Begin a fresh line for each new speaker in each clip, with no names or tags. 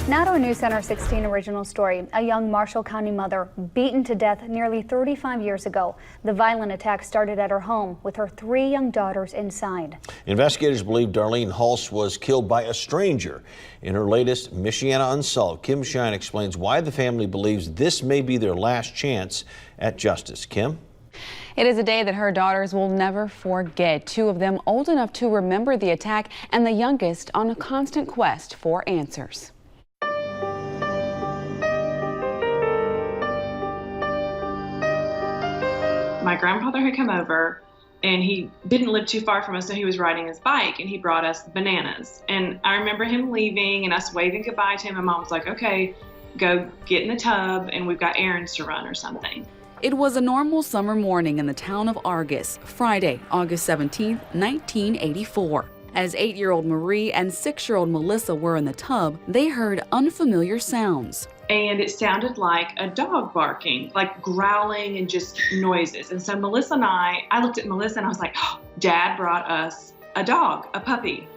Now to a News Center 16 original story. A young Marshall County mother beaten to death nearly 35 years ago. The violent attack started at her home with her 3 young daughters inside.
Investigators believe Darlene Hulse was killed by a stranger. In her latest Michiana Unsolved, Kim Shine explains why the family believes this may be their last chance at justice. Kim?
It is a day that her daughters will never forget. 2 of them old enough to remember the attack, and the youngest on a constant quest for answers.
My grandfather had come over and he didn't live too far from us, so he was riding his bike and he brought us bananas. And I remember him leaving and us waving goodbye to him, and Mom was like, okay, go get in the tub and we've got errands to run or something.
It was a normal summer morning in the town of Argus, Friday, August 17, 1984. As 8-year-old Marie and 6-year-old Melissa were in the tub, they heard unfamiliar sounds.
And it sounded like a dog barking, like growling and just noises. And so Melissa and I looked at Melissa and I was like, oh, Dad brought us a dog, a puppy.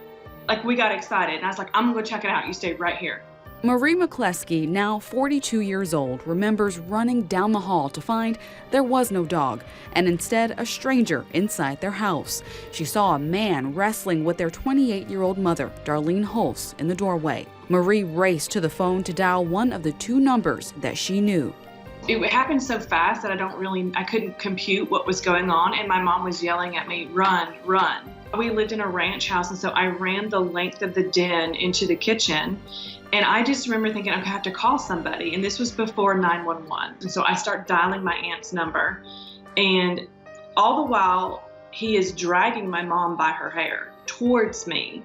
Like, we got excited. And I was like, I'm gonna go check it out. You stay right here.
Marie McCleskey, now 42 years old, remembers running down the hall to find there was no dog, and instead a stranger inside their house. She saw a man wrestling with their 28-year-old mother, Darlene Hulse, in the doorway. Marie raced to the phone to dial one of the 2 numbers that she knew.
It happened so fast that I couldn't compute what was going on, and my mom was yelling at me, run, run. We lived in a ranch house, and so I ran the length of the den into the kitchen. And I just remember thinking, okay, I have to call somebody. And this was before 911. And so I start dialing my aunt's number. And all the while, he is dragging my mom by her hair towards me.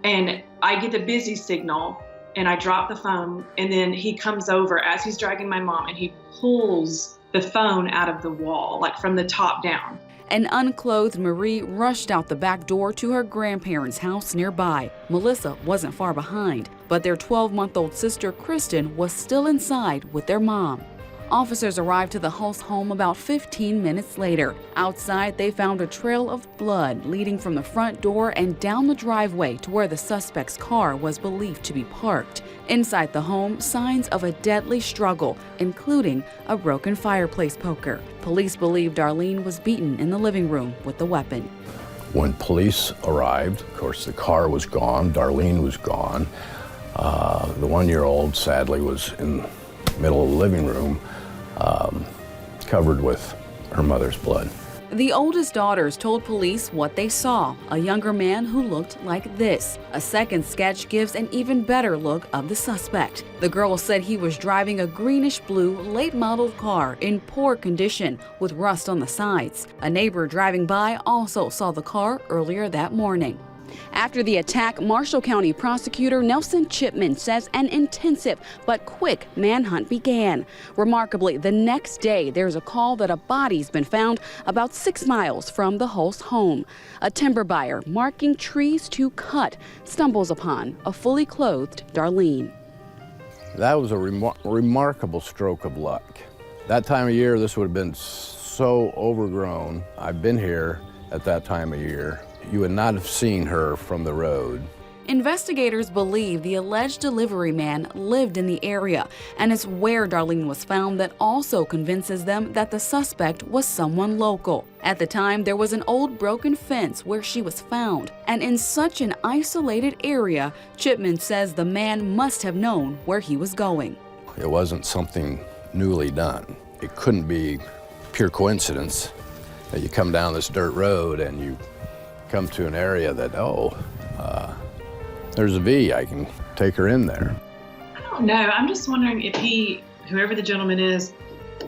And I get the busy signal and I drop the phone. And then he comes over as he's dragging my mom and he pulls the phone out of the wall, like from the top down.
An unclothed Marie rushed out the back door to her grandparents' house nearby. Melissa wasn't far behind, but their 12-month-old sister, Kristen, was still inside with their mom. Officers arrived to the Hulse home about 15 minutes later. Outside, they found a trail of blood leading from the front door and down the driveway to where the suspect's car was believed to be parked. Inside the home, signs of a deadly struggle, including a broken fireplace poker. Police believe Darlene was beaten in the living room with the weapon.
When police arrived, of course, the car was gone, Darlene was gone. The 1-year-old, sadly, was in the middle of the living room, covered with her mother's blood.
The oldest daughters told police what they saw, a younger man who looked like this. A second sketch gives an even better look of the suspect. The girl said he was driving a greenish-blue, late-modeled car in poor condition with rust on the sides. A neighbor driving by also saw the car earlier that morning. After the attack, Marshall County Prosecutor Nelson Chipman says an intensive but quick manhunt began. Remarkably, the next day, there's a call that a body's been found about 6 miles from the Hulse home. A timber buyer marking trees to cut stumbles upon a fully clothed Darlene.
That was a remarkable stroke of luck. That time of year, this would have been so overgrown. I've been here at that time of year. You would not have seen her from the road.
Investigators believe the alleged delivery man lived in the area, and it's where Darlene was found that also convinces them that the suspect was someone local. At the time, there was an old broken fence where she was found, and in such an isolated area, Chipman says the man must have known where he was going.
It wasn't something newly done. It couldn't be pure coincidence that you come down this dirt road and you come to an area that, there's a V, I can take her in there.
I don't know. I'm just wondering if he, whoever the gentleman is,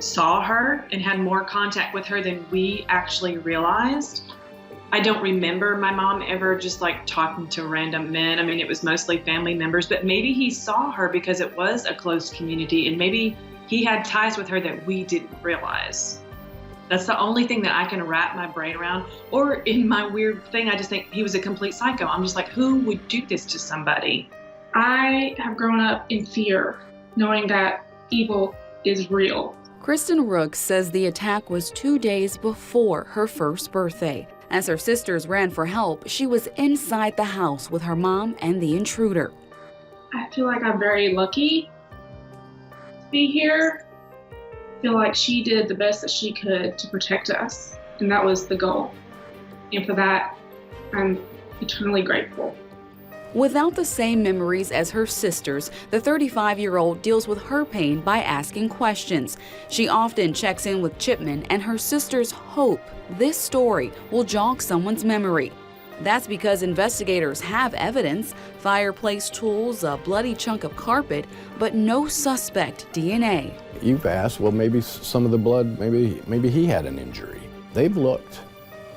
saw her and had more contact with her than we actually realized. I don't remember my mom ever just like talking to random men. I mean, it was mostly family members, but maybe he saw her because it was a close community and maybe he had ties with her that we didn't realize. That's the only thing that I can wrap my brain around. Or in my weird thing, I just think he was a complete psycho. I'm just like, who would do this to somebody?
I have grown up in fear, knowing that evil is real.
Kristen Rooks says the attack was 2 days before her first birthday. As her sisters ran for help, she was inside the house with her mom and the intruder.
I feel like I'm very lucky to be here. I feel like she did the best that she could to protect us, and that was the goal. And for that, I'm eternally grateful.
Without the same memories as her sisters, the 35-year-old deals with her pain by asking questions. She often checks in with Chipman, and her sisters hope this story will jog someone's memory. That's because investigators have evidence, fireplace tools, a bloody chunk of carpet, but no suspect DNA.
You've asked, well, maybe some of the blood, maybe he had an injury. They've looked.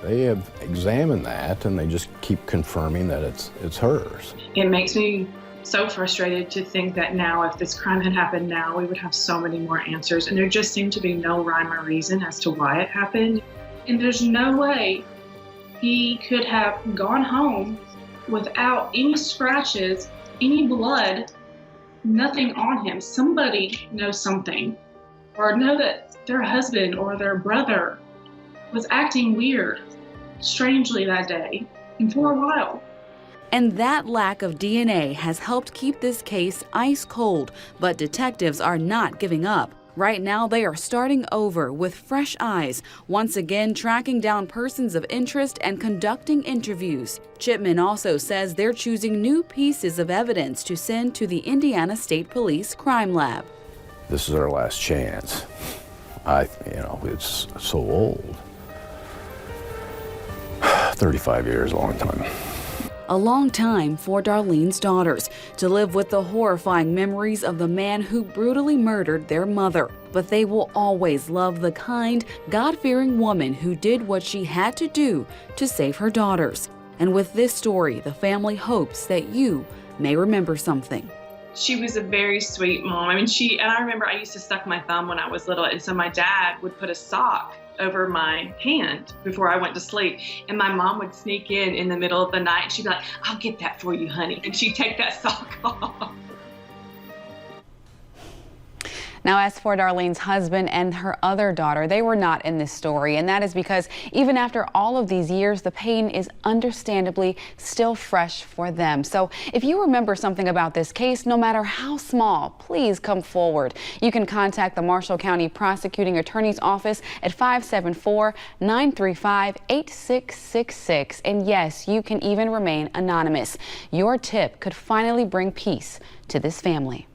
They have examined that, and they just keep confirming that it's hers.
It makes me so frustrated to think that now, if this crime had happened now, we would have so many more answers. And there just seemed to be no rhyme or reason as to why it happened.
And there's no way he could have gone home without any scratches, any blood, nothing on him. Somebody knows something, or know that their husband or their brother was acting weird, strangely that day, and for a while.
And that lack of DNA has helped keep this case ice cold, but detectives are not giving up. Right now, they are starting over with fresh eyes, once again tracking down persons of interest and conducting interviews. Chipman also says they're choosing new pieces of evidence to send to the Indiana State Police Crime Lab.
This is our last chance. It's so old. 35 years, a long time.
A long time for Darlene's daughters to live with the horrifying memories of the man who brutally murdered their mother. But they will always love the kind, God-fearing woman who did what she had to do to save her daughters. And with this story, the family hopes that you may remember something.
She was a very sweet mom. I remember I used to suck my thumb when I was little, and so my dad would put a sock over my hand before I went to sleep. And my mom would sneak in the middle of the night, and she'd be like, "I'll get that for you, honey." And she'd take that sock off.
Now, as for Darlene's husband and her other daughter, they were not in this story, and that is because even after all of these years, the pain is understandably still fresh for them. So if you remember something about this case, no matter how small, please come forward. You can contact the Marshall County Prosecuting Attorney's Office at 574-935-8666. And yes, you can even remain anonymous. Your tip could finally bring peace to this family.